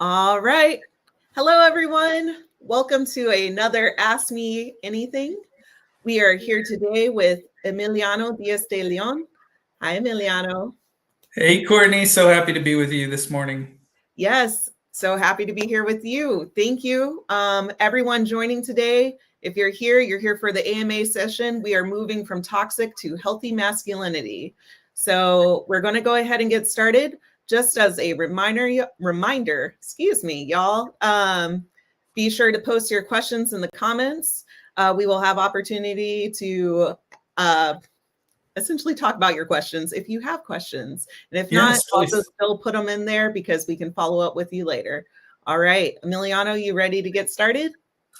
All right. Hello, everyone. Welcome to another Ask Me Anything. We are here today with Emiliano Diaz de Leon. Hi, Emiliano. Hey, Courtney. So happy to be with you this morning. Yes, so happy to be here with you. Thank you, everyone joining today. If you're here for the AMA session. We are moving from toxic to healthy masculinity. So we're going to go ahead and get started. Just as a reminder, excuse me, y'all, be sure to post your questions in the comments. We will have opportunity to essentially talk about your questions if you have questions. And if not, Yes, also please. still put them in there because we can follow up with you later. All right, Emiliano, you ready to get started?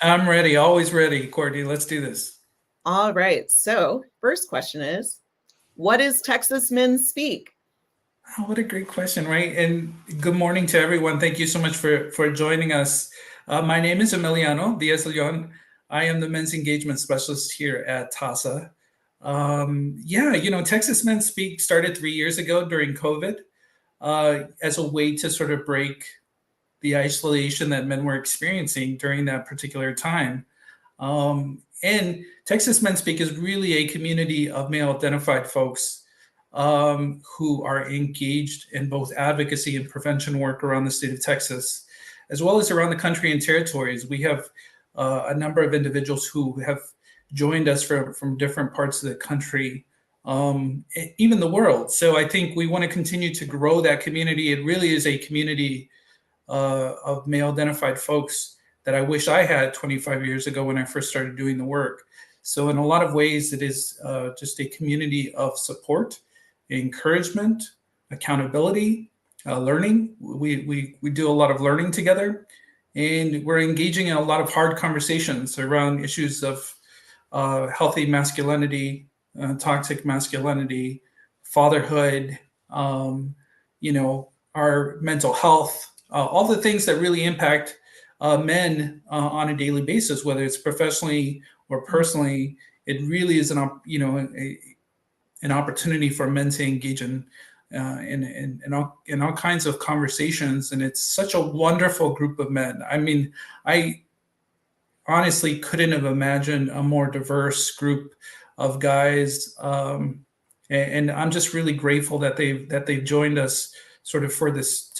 I'm ready. Always ready, Courtney. Let's do this. All right, so first question is, what is Texas Men Speak? Oh, what a great question, right? And good morning to everyone. Thank you so much for joining us. My name is Emiliano Diaz Leon. I am the men's engagement specialist here at TAASA. Texas Men Speak started 3 years ago during COVID as a way to sort of break the isolation that men were experiencing during that particular time. And Texas Men Speak is really a community of male identified folks who are engaged in both advocacy and prevention work around the state of Texas, as well as around the country and territories. We have a number of individuals who have joined us from different parts of the country, even the world. So I think we want to continue to grow that community. It really is a community of male identified folks that I wish I had 25 years ago when I first started doing the work. So, in a lot of ways, it is just a community of support, encouragement, accountability, learning. We do a lot of learning together, and we're engaging in a lot of hard conversations around issues of healthy masculinity, toxic masculinity, fatherhood, our mental health, all the things that really impact men on a daily basis, whether it's professionally or personally. It really is an opportunity for men to engage in all kinds of conversations, and it's such a wonderful group of men. I mean, I honestly couldn't have imagined a more diverse group of guys, and I'm just really grateful that they've joined us sort of for this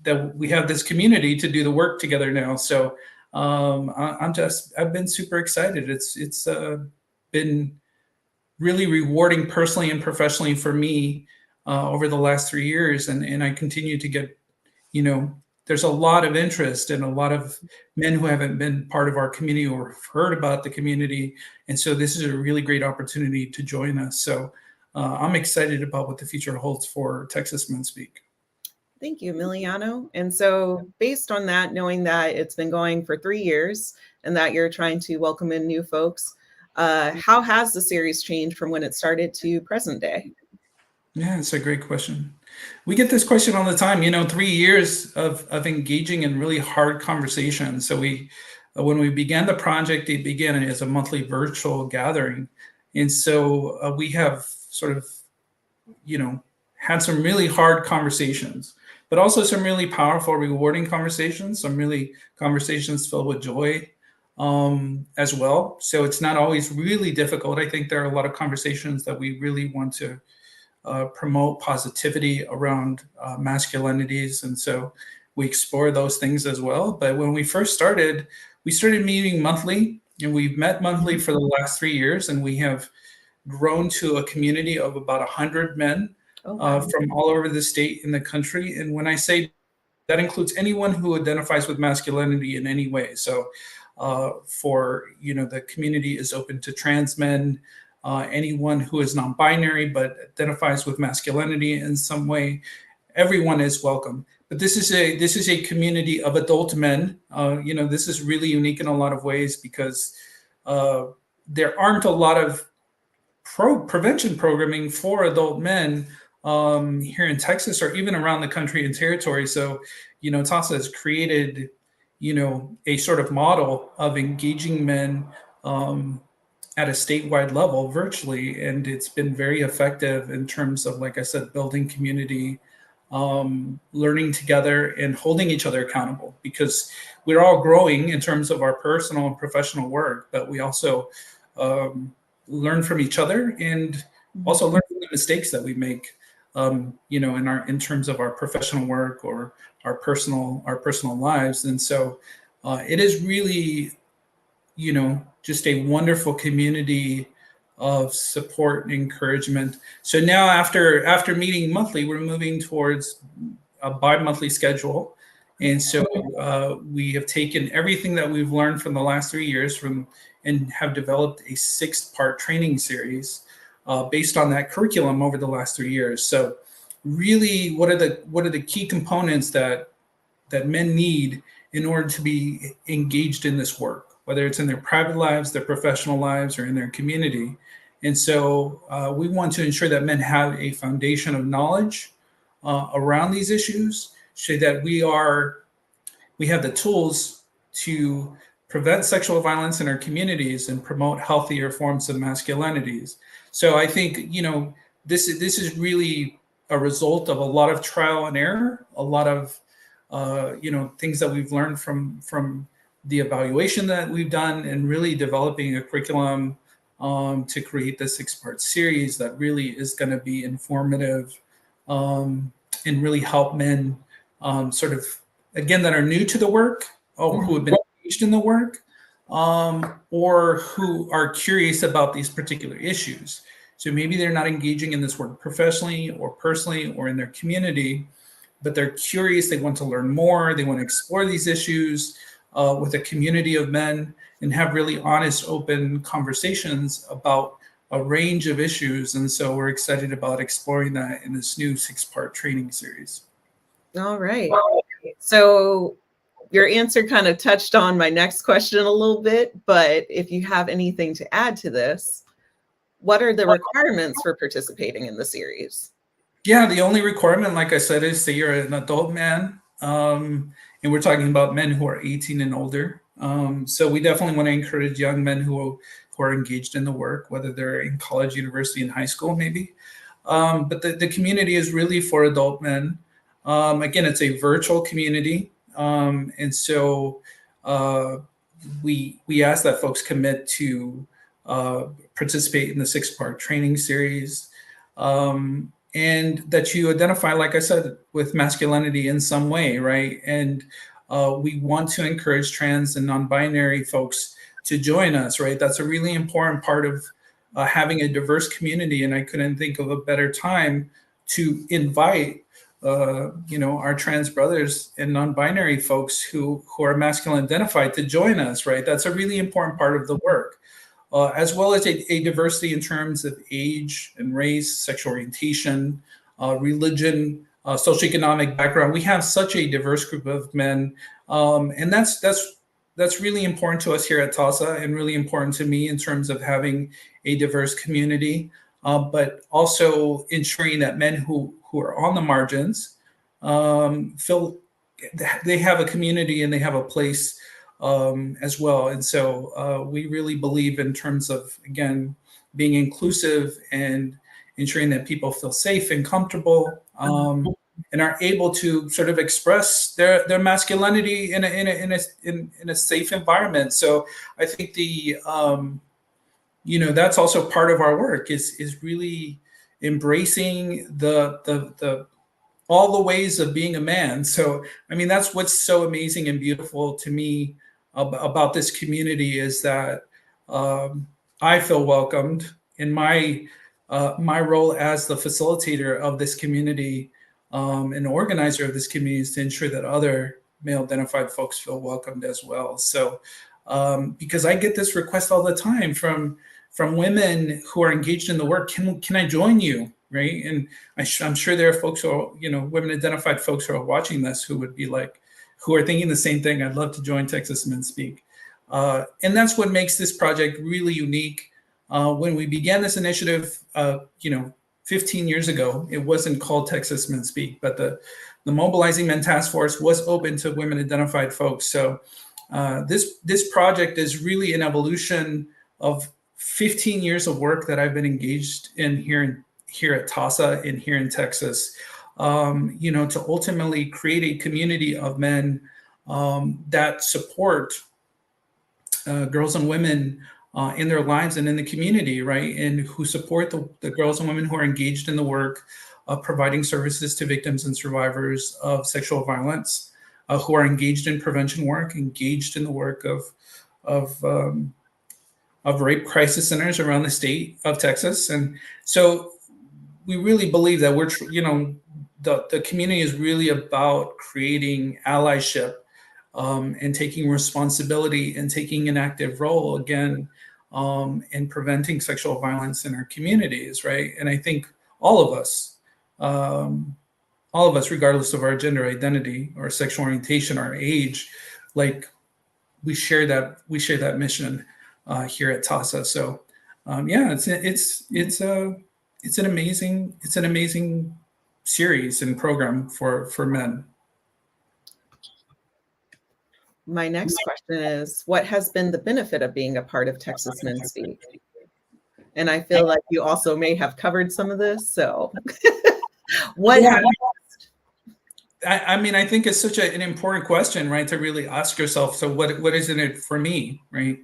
that we have this community to do the work together now. So I've been super excited. It's been really rewarding personally and professionally for me over the last 3 years, and I continue to get, there's a lot of interest and a lot of men who haven't been part of our community or have heard about the community, and so this is a really great opportunity to join us. So I'm excited about what the future holds for Texas Men Speak. Thank you, Emiliano. And so, based on that, knowing that it's been going for 3 years and that you're trying to welcome in new folks, how has the series changed from when it started to present day? Yeah, it's a great question. We get this question all the time. 3 years of engaging in really hard conversations. So when we began the project, it began as a monthly virtual gathering, and so we have sort of, had some really hard conversations, but also some really powerful, rewarding conversations. Some really conversations filled with joy as well. So it's not always really difficult. I think there are a lot of conversations that we really want to promote positivity around masculinities, and so we explore those things as well. But when we first started, we started meeting monthly, and we've met monthly for the last 3 years, and we have grown to a community of about 100 men from all over the state and the country. And when I say that, includes anyone who identifies with masculinity in any way. So the community is open to trans men, anyone who is non-binary but identifies with masculinity in some way. Everyone is welcome. But this is a community of adult men. This is really unique in a lot of ways because there aren't a lot of prevention programming for adult men here in Texas or even around the country and territory. So, TAASA has created, a sort of model of engaging men at a statewide level virtually, and it's been very effective in terms of, like I said, building community learning together and holding each other accountable, because we're all growing in terms of our personal and professional work, but we also learn from each other and also learn from the mistakes that we make, in terms of our professional work or our personal lives. And so it is really, just a wonderful community of support and encouragement. So now after meeting monthly, we're moving towards a bi-monthly schedule. And so we have taken everything that we've learned from the last 3 years and have developed a 6-part training series based on that curriculum over the last 3 years. So really, what are the key components that men need in order to be engaged in this work, whether it's in their private lives, their professional lives, or in their community? And so we want to ensure that men have a foundation of knowledge around these issues, so that we have the tools to prevent sexual violence in our communities and promote healthier forms of masculinities. So I think, this is really a result of a lot of trial and error, a lot of things that we've learned from the evaluation that we've done, and really developing a curriculum to create this 6-part series that really is going to be informative and really help men sort of, again, that are new to the work, or who have been engaged in the work, or who are curious about these particular issues. So maybe they're not engaging in this work professionally or personally or in their community, but they're curious, they want to learn more, they want to explore these issues with a community of men and have really honest, open conversations about a range of issues. And so we're excited about exploring that in this new 6-part training series. All right. So your answer kind of touched on my next question a little bit, but if you have anything to add to this, what are the requirements for participating in the series? Yeah, the only requirement, like I said, is that you're an adult man. And we're talking about men who are 18 and older. So we definitely want to encourage young men who are engaged in the work, whether they're in college, university, and high school, maybe. But the community is really for adult men. Again, it's a virtual community. And so we ask that folks commit to participate in the 6-part training series. And that you identify, like I said, with masculinity in some way, right? And we want to encourage trans and non-binary folks to join us, right? That's a really important part of having a diverse community. And I couldn't think of a better time to invite, our trans brothers and non-binary folks who are masculine identified to join us, right? That's a really important part of the work. As well as a diversity in terms of age and race, sexual orientation, religion, socioeconomic background. We have such a diverse group of men, and that's really important to us here at TAASA, and really important to me in terms of having a diverse community, but also ensuring that men who are on the margins feel they have a community and they have a place as well. And so we really believe in terms of, again, being inclusive and ensuring that people feel safe and comfortable and are able to sort of express their masculinity in a safe environment. So I think that's also part of our work is really embracing the all the ways of being a man. So, I mean, that's what's so amazing and beautiful to me about this community, is that I feel welcomed in my role as the facilitator of this community and organizer of this community, is to ensure that other male identified folks feel welcomed as well. So, because I get this request all the time from women who are engaged in the work, can I join you? Right. And I'm sure there are folks who are, women identified folks who are watching this who would be like, who are thinking the same thing. I'd love to join Texas Men S.P.E.A.K. And that's what makes this project really unique. When we began this initiative, 15 years ago, it wasn't called Texas Men S.P.E.A.K, but the Mobilizing Men Task Force was open to women identified folks. So this project is really an evolution of 15 years of work that I've been engaged in here at TAASA and here in Texas. to ultimately create a community of men that support girls and women in their lives and in the community, right? And who support the girls and women who are engaged in the work of providing services to victims and survivors of sexual violence, who are engaged in prevention work, engaged in the work of rape crisis centers around the state of Texas. And so we really believe that the community is really about creating allyship and taking responsibility and taking an active role again in preventing sexual violence in our communities, right? And I think all of us, regardless of our gender identity or sexual orientation or age, like we share that mission here at TAASA. So it's an amazing series and program for men. My next question is, what has been the benefit of being a part of Texas Men S.P.E.A.K? And I feel like you also may have covered some of this. So what happened? I think it's such an important question, right? To really ask yourself, so what is in it for me, right?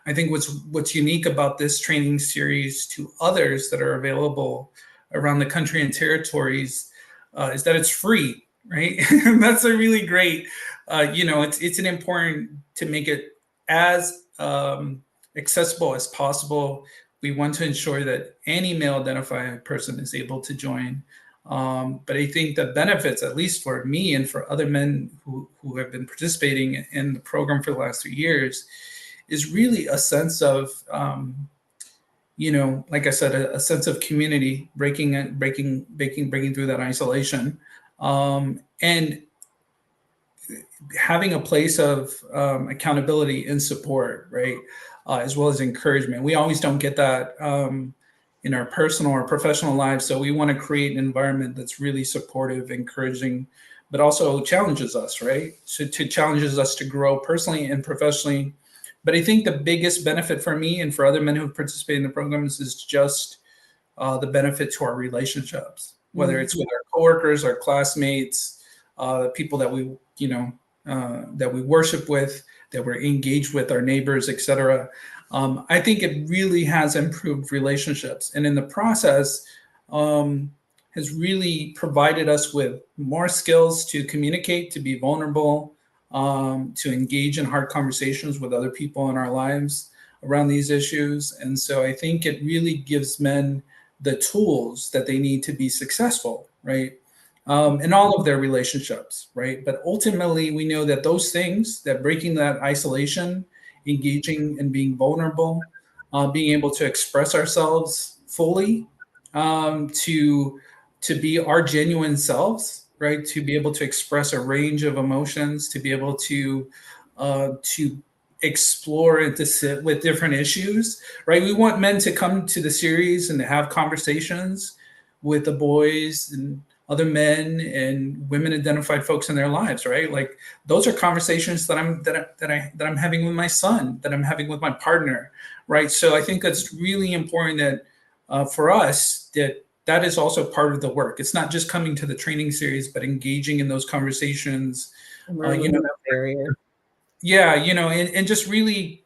I think what's unique about this training series to others that are available around the country and territories is that it's free, right? That's a really great, it's an important to make it as accessible as possible. We want to ensure that any male identified person is able to join. But I think the benefits, at least for me and for other men who have been participating in the program for the last 3 years, is really a sense of, like I said, a sense of community, breaking through that isolation, and having a place of accountability and support, right, as well as encouragement. We always don't get that in our personal or professional lives, so we want to create an environment that's really supportive, encouraging, but also challenges us, right? So to challenges us to grow personally and professionally. But I think the biggest benefit for me and for other men who participate in the programs is just the benefit to our relationships, whether it's with our coworkers, our classmates, the people that we, that we worship with, that we're engaged with, our neighbors, et cetera. I think it really has improved relationships. And in the process, has really provided us with more skills to communicate, to be vulnerable, to engage in hard conversations with other people in our lives around these issues. And so I think it really gives men the tools that they need to be successful, right? In all of their relationships, right? But ultimately, we know that those things, that breaking that isolation, engaging and being vulnerable, being able to express ourselves fully, to be our genuine selves, right? To be able to express a range of emotions, to be able to explore and to sit with different issues, right? We want men to come to the series and to have conversations with the boys and other men and women identified folks in their lives, right? Like those are conversations that I'm having with my son, that I'm having with my partner, right? So I think that's really important that for us that is also part of the work. It's not just coming to the training series, but engaging in those conversations, yeah, and just really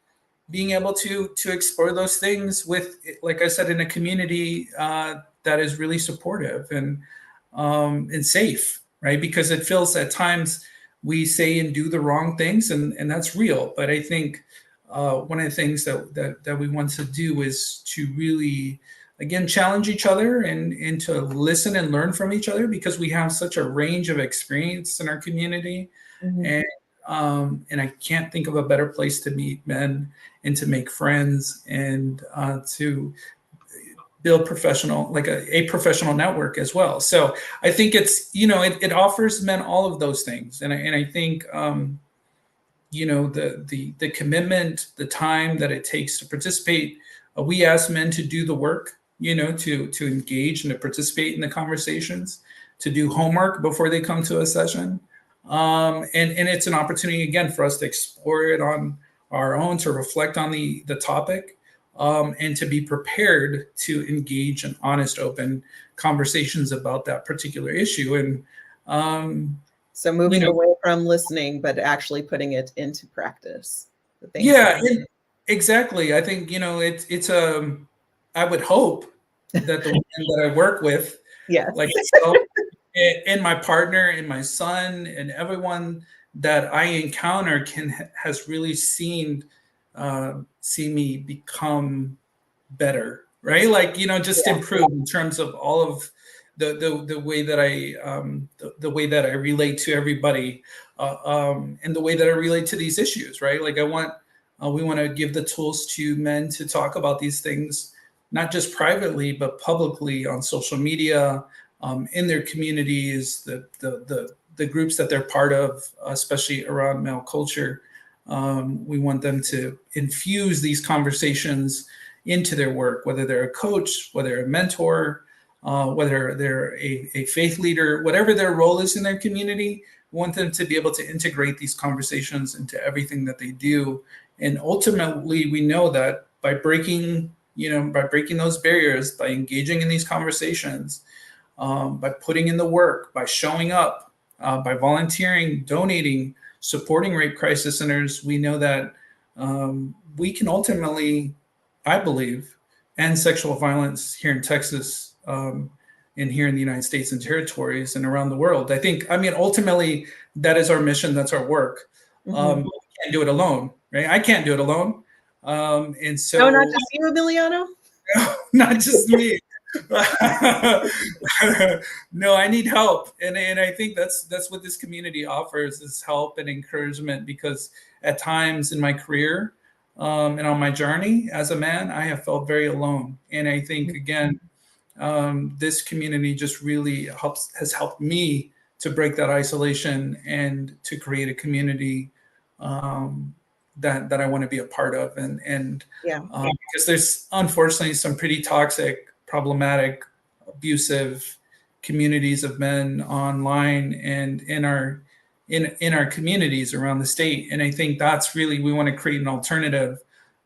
being able to explore those things with, like I said, in a community that is really supportive and safe, right? Because it feels at times we say and do the wrong things, and that's real. But I think one of the things that we want to do is to really, again, challenge each other and to listen and learn from each other, because we have such a range of experience in our community. And I can't think of a better place to meet men and to make friends and to build professional, like a professional network as well. So I think it's, it offers men all of those things. And I think, the commitment, the time that it takes to participate, we ask men to do the work, to engage and to participate in the conversations, to do homework before they come to a session. And it's an opportunity, again, for us to explore it on our own, to reflect on the topic, and to be prepared to engage in honest, open conversations about that particular issue. And so moving away from listening, but actually putting it into practice. Yeah, exactly. I think, it's I would hope that the women that I work with, yes, like myself, and my partner and my son and everyone that I encounter has really seen me become better, right? Like, just improve in terms of all of the way that the way that I relate to everybody, and the way that I relate to these issues, right? Like we want to give the tools to men to talk about these things, not just privately, but publicly on social media, in their communities, the groups that they're part of, especially around male culture. We want them to infuse these conversations into their work, whether they're a coach, whether they're a mentor, whether they're a faith leader, whatever their role is in their community. We want them to be able to integrate these conversations into everything that they do. And ultimately, we know that by breaking those barriers, by engaging in these conversations, by putting in the work, by showing up, by volunteering, donating, supporting rape crisis centers, we know that we can ultimately, I believe, end sexual violence here in Texas, and here in the United States and territories and around the world. Ultimately, that is our mission. That's our work. We can't do it alone, right? I can't do it alone. And so, no, not just you, Emiliano. Not just me. No, I need help, and I think that's what this community offers, is help and encouragement. Because at times in my career, and on my journey as a man, I have felt very alone, and I think again, this community just really has helped me to break that isolation and to create a community that I want to be a part of, and because there's unfortunately some pretty toxic, problematic, abusive communities of men online and in our communities around the state. And I think that's really, we want to create an alternative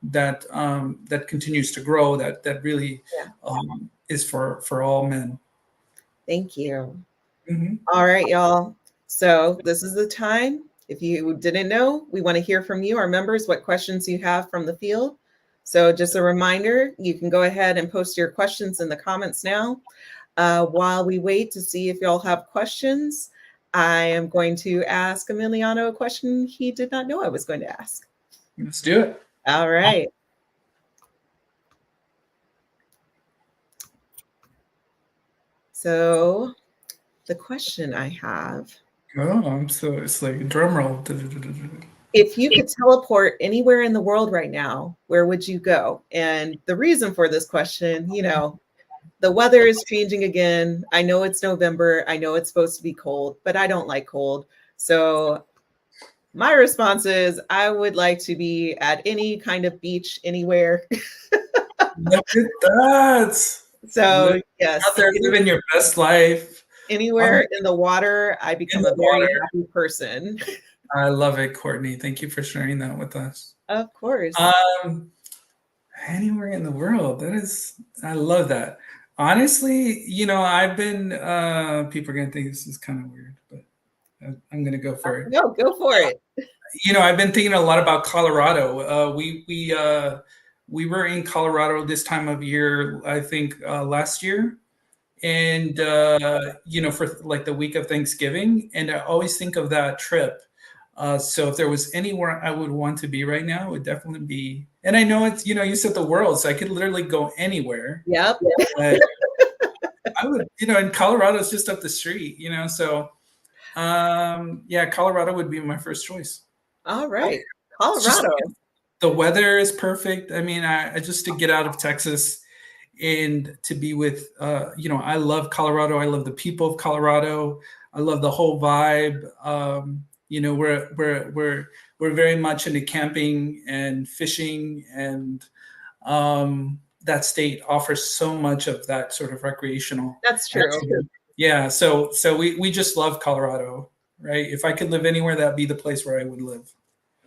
that continues to grow, that really is for all men. Thank you. All right, y'all. So this is the time. If you didn't know, we want to hear from you, our members, what questions you have from the field. So just a reminder, you can go ahead and post your questions in the comments now. While we wait to see if y'all have questions, I am going to ask Emiliano a question he did not know I was going to ask. Let's do it. All right. So the question I have. Oh, it's like a drum roll. If you could teleport anywhere in the world right now, where would you go? And the reason for this question, the weather is changing again. I know it's November. I know it's supposed to be cold, but I don't like cold. So my response is I would like to be at any kind of beach anywhere. Look at that. So yes. Out there living your best life. Anywhere in the water, I become a very happy person. I love it, Courtney. Thank you for sharing that with us. Of course. Anywhere in the world. I love that. Honestly, I've been, people are going to think this is kind of weird, but I'm going to go for it. No, go for it. I've been thinking a lot about Colorado. We were in Colorado this time of year, I think, last year. And, for like the week of Thanksgiving. And I always think of that trip. So if there was anywhere I would want to be right now, it would definitely be, and I know it's, you said the world, so I could literally go anywhere. Yep. I would, and Colorado's just up the street, so, Colorado would be my first choice. All right. Colorado. The weather is perfect. I mean, I just to get out of Texas and to be with, I love Colorado. I love the people of Colorado. I love the whole vibe. We're very much into camping and fishing, and that state offers so much of that sort of recreational. That's true. Activity. Yeah. So we just love Colorado, right? If I could live anywhere, that'd be the place where I would live.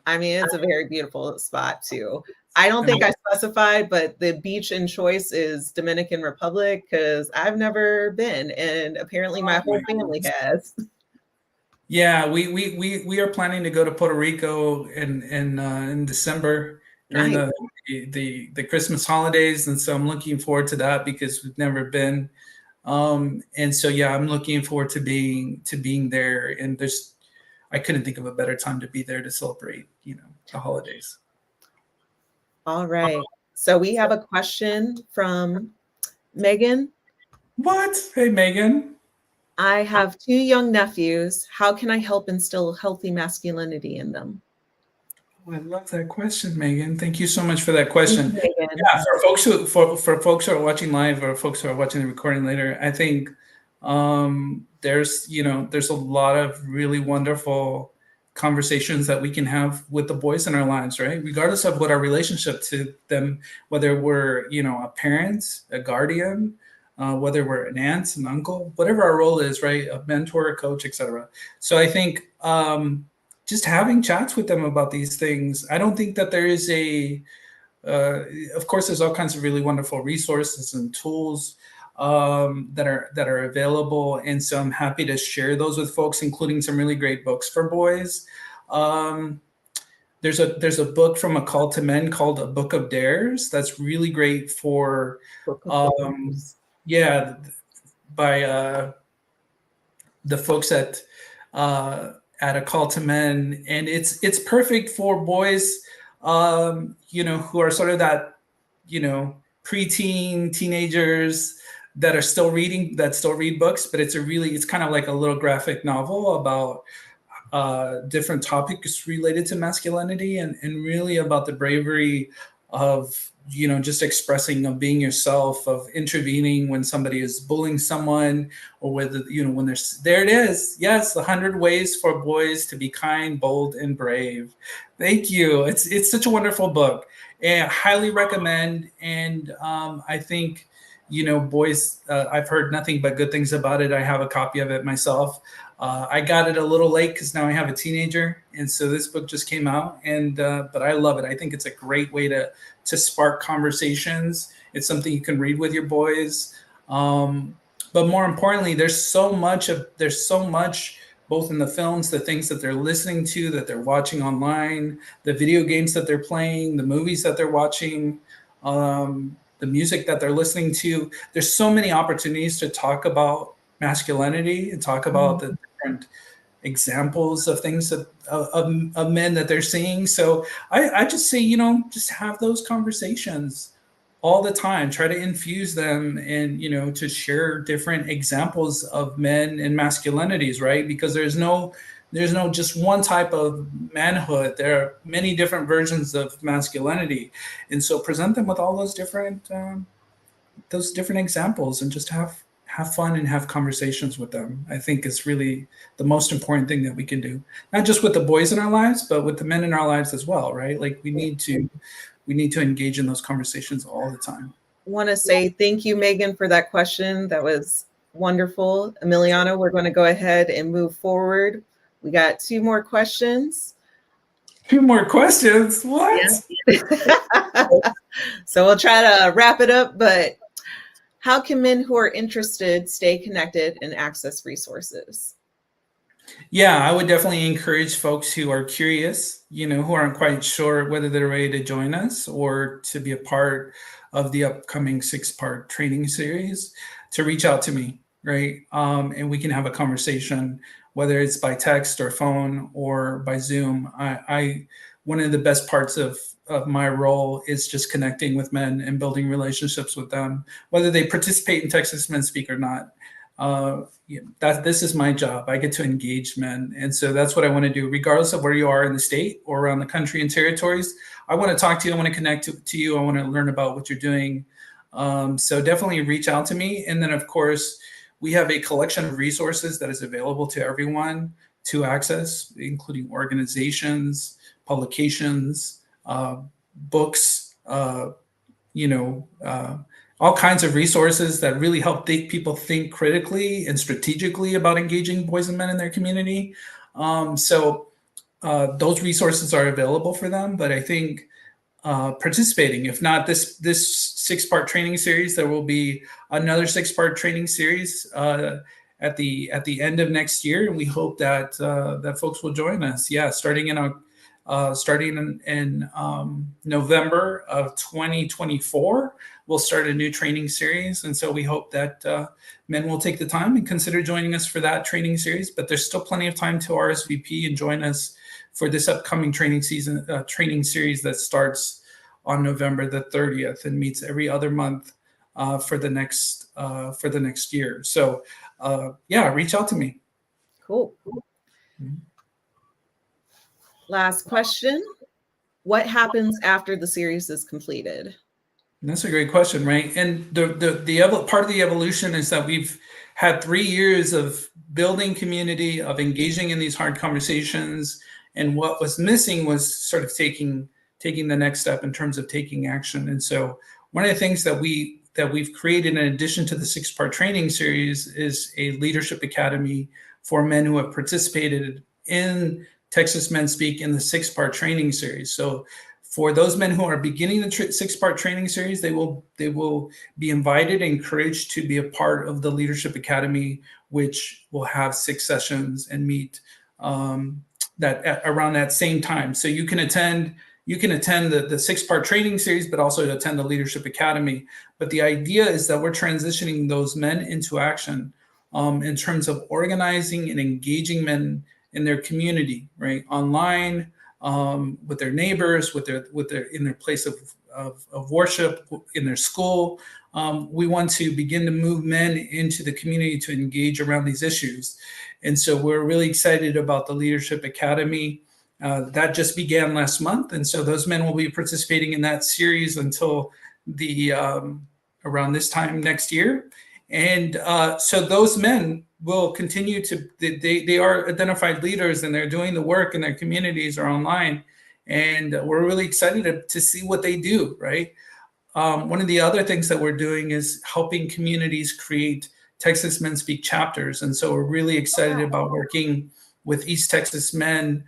I mean, it's a very beautiful spot too. I don't think I specified, but the beach in choice is Dominican Republic because I've never been, and apparently my whole family has. Yeah, we are planning to go to Puerto Rico in December during Nice. the Christmas holidays, and so I'm looking forward to that because we've never been. And so yeah, I'm looking forward to being there. And I couldn't think of a better time to be there to celebrate, the holidays. All right. So we have a question from Megan. What? Hey, Megan. I have 2 young nephews. How can I help instill healthy masculinity in them? Oh, I love that question, Megan. Thank you so much for that question. Thank you, Megan. Yeah, for folks who are watching live or folks who are watching the recording later, I think there's a lot of really wonderful conversations that we can have with the boys in our lives, right? Regardless of what our relationship to them, whether we're a parent, a guardian, whether we're an aunt, an uncle, whatever our role is, right? A mentor, a coach, etc. So I think just having chats with them about these things. I don't think that there is of course, there's all kinds of really wonderful resources and tools that are available, and so I'm happy to share those with folks, including some really great books for boys. There's a book from A Call to Men called A Book of Dares that's really great for by the folks at A Call to Men, and it's perfect for boys who are sort of that preteen teenagers that still read books, but it's kind of like a little graphic novel about different topics related to masculinity and really about the bravery of just expressing, of being yourself, of intervening when somebody is bullying someone, or whether when there it is. Yes, 100 Ways for Boys to Be Kind, Bold, and Brave. Thank you. It's such a wonderful book, and I highly recommend. And I think boys, I've heard nothing but good things about it. I have a copy of it myself. I got it a little late because now I have a teenager, and so this book just came out, and but I love it. I think it's a great way to spark conversations. It's something you can read with your boys, but more importantly, there's so much both in the films, the things that they're listening to, that they're watching online, the video games that they're playing, the movies that they're watching, the music that they're listening to. There's so many opportunities to talk about masculinity and talk about the different examples of things of men that they're seeing. So I just say, just have those conversations all the time. Try to infuse them and, to share different examples of men and masculinities, right? Because there's no just one type of manhood. There are many different versions of masculinity. And so present them with all those different examples and just have fun and have conversations with them. I think is really the most important thing that we can do, not just with the boys in our lives, but with the men in our lives as well, right? Like we need to engage in those conversations all the time. I want to say thank you, Megan, for that question. That was wonderful. Emiliano, we're going to go ahead and move forward. We got 2 more questions. 2 more questions? What? Yeah. So we'll try to wrap it up, but how can men who are interested stay connected and access resources? Yeah, I would definitely encourage folks who are curious, who aren't quite sure whether they're ready to join us or to be a part of the upcoming 6-part training series, to reach out to me, right? And we can have a conversation, whether it's by text or phone or by Zoom. One of the best parts of my role is just connecting with men and building relationships with them, whether they participate in Texas Men S.P.E.A.K or not. This is my job. I get to engage men. And so that's what I want to do, regardless of where you are in the state or around the country and territories. I want to talk to you. I want to connect to you. I want to learn about what you're doing. So definitely reach out to me. And then, of course, we have a collection of resources that is available to everyone to access, including organizations, publications, books, all kinds of resources that really help people think critically and strategically about engaging boys and men in their community. So those resources are available for them. But I think participating. If not this 6-part training series, there will be another 6-part training series at the end of next year, and we hope that that folks will join us. Yeah, starting in November of 2024, we'll start a new training series, and so we hope that men will take the time and consider joining us for that training series. But there's still plenty of time to RSVP and join us for this upcoming training series that starts on November the 30th and meets every other month for the next year. So yeah, reach out to me. Cool. Last question. What happens after the series is completed? That's a great question, right? And the part of the evolution is that we've had 3 years of building community, of engaging in these hard conversations, and what was missing was sort of taking the next step in terms of taking action. And so one of the things that we've created in addition to the 6-part training series is a leadership academy for men who have participated in Texas Men Speak in the 6-part training series. So for those men who are beginning the 6-part training series, they will be invited and encouraged to be a part of the Leadership Academy, which will have 6 sessions and meet around that same time. So you can attend the 6-part training series, but also attend the Leadership Academy. But the idea is that we're transitioning those men into action in terms of organizing and engaging men in their community, right? Online, with their neighbors, in their place of worship, in their school. We want to begin to move men into the community to engage around these issues. And so we're really excited about the Leadership Academy. That just began last month. And so those men will be participating in that series until around this time next year. And so those men will continue to, they are identified leaders and they're doing the work in their communities or online. And we're really excited to see what they do, right? One of the other things that we're doing is helping communities create Texas Men Speak chapters. And so we're really excited about working with East Texas Men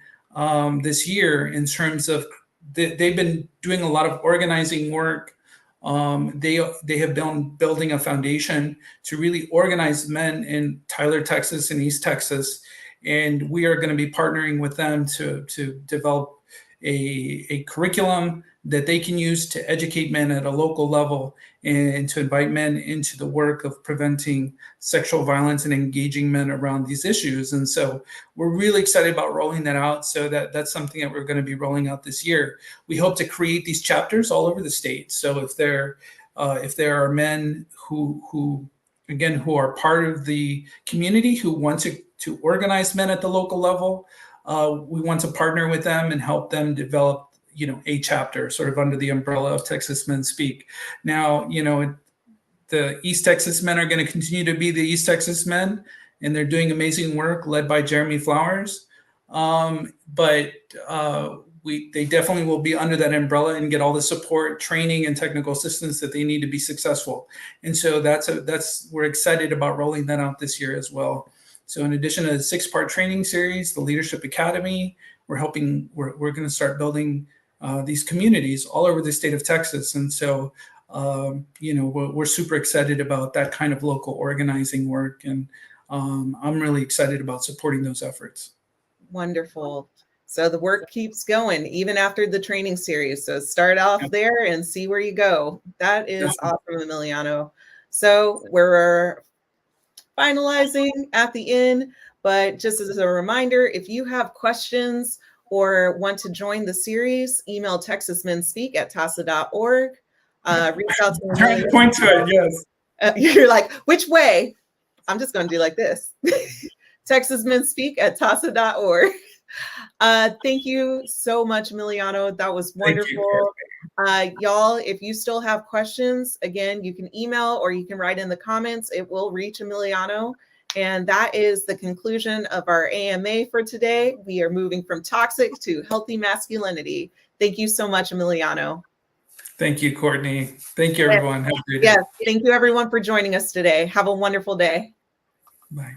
this year in terms of, they've been doing a lot of organizing work. They have been building a foundation to really organize men in Tyler, Texas and East Texas. And we are going to be partnering with them to develop a curriculum that they can use to educate men at a local level and to invite men into the work of preventing sexual violence and engaging men around these issues. And so we're really excited about rolling that out. So that's something that we're going to be rolling out this year. We hope to create these chapters all over the state. So if there are men who are part of the community who want to organize men at the local level, we want to partner with them and help them develop a chapter sort of under the umbrella of Texas Men Speak. Now, the East Texas men are going to continue to be the East Texas men, and they're doing amazing work led by Jeremy Flowers. But they definitely will be under that umbrella and get all the support, training, and technical assistance that they need to be successful. And so we're excited about rolling that out this year as well. So in addition to the 6-part training series, the Leadership Academy, we're going to start building these communities all over the state of Texas. And so, we're super excited about that kind of local organizing work. And I'm really excited about supporting those efforts. Wonderful. So the work keeps going even after the training series. So start off there and see where you go. That is awesome, Emiliano. So we're finalizing at the end, but just as a reminder, if you have questions or want to join the series, email texasmenspeak@taasa.org. Reach out to me. Trying to point to it, yes. You're like, which way? I'm just going to do like this. texasmenspeak@taasa.org. Thank you so much, Emiliano. That was wonderful. Y'all, if you still have questions, again, you can email or you can write in the comments. It will reach Emiliano. And that is the conclusion of our AMA for today. We are moving from toxic to healthy masculinity. Thank you so much, Emiliano. Thank you, Courtney. Thank you, everyone. Have a great day. Yes, thank you, everyone, for joining us today. Have a wonderful day. Bye.